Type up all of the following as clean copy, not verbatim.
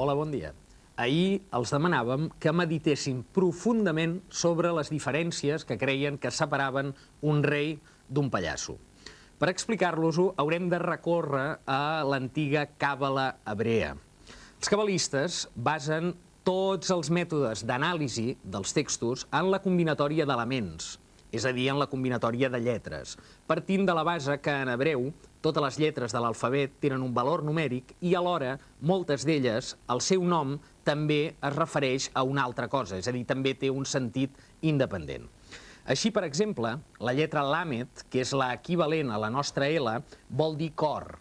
Hola, bon dia. Ahir els demanàvem que meditessin profundament sobre les diferències que creien que separaven un rei d'un pallasso. Per explicar-los-ho, haurem de recórrer a l'antiga càbala hebrea. Els cabalistes basen tots els mètodes d'anàlisi dels textos en la combinatòria d'elements, és a dir, en la combinatòria de lletres, partint de la base que en hebreu totes les lletres de l'alfabet tenen un valor numèric i alhora moltes d'elles, el seu nom també es refereix a una altra cosa, és a dir, també té un sentit independent. Així, per exemple, la lletra Lamed, que és l'equivalent a la nostra L, vol dir cor,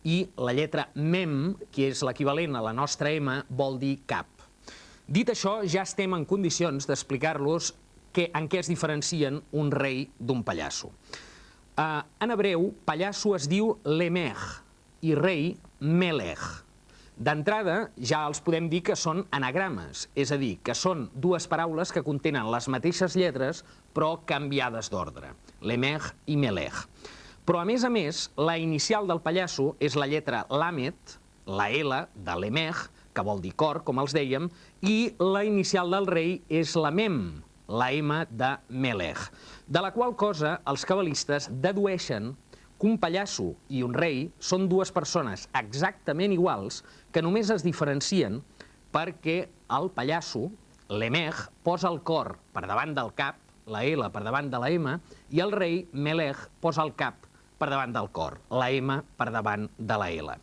i la lletra Mem, que és l'equivalent a la nostra M, vol dir cap. Dit això, ja estem en condicions d'explicar-los en què es diferencien un rei d'un pallasso. En hebreu, pallasso es diu lemech i rei melech. D'entrada, ja els podem dir que són anagrames, és a dir, que són dues paraules que contenen les mateixes lletres però canviades d'ordre, lemech i melech. Però, a més, la inicial del pallasso és la lletra lamed, la L de lemech, que vol dir cor, com els dèiem, i la inicial del rei és la mem, la M de Melech, de la qual cosa els cabalistes dedueixen que un pallasso i un rei són dues persones exactament iguals que només es diferencien perquè el pallasso, Lemech, posa el cor per davant del cap, la L per davant de la M, i el rei, Melech, posa el cap per davant del cor, la M per davant de la L.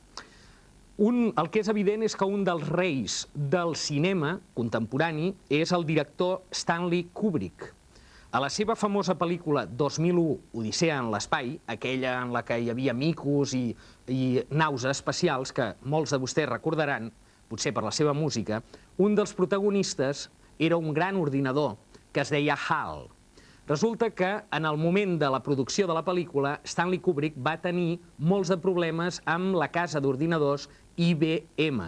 El que és evident és que un dels reis del cinema contemporani és el director Stanley Kubrick. A la seva famosa pel·lícula 2001, Odissea en l'espai, aquella en la que hi havia micos i naus espacials, que molts de vostès recordaran, potser per la seva música, un dels protagonistes era un gran ordinador que es deia HAL. Resulta que en el moment de la producció de la pel·lícula, Stanley Kubrick va tenir molts de problemes amb la casa d'ordinadors IBM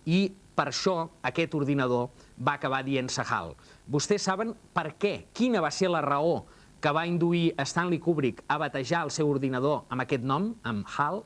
i per això aquest ordinador va acabar dient-se HAL. Vostès saben per què? Quina va ser la raó que va induir Stanley Kubrick a batejar el seu ordinador amb aquest nom, amb HAL?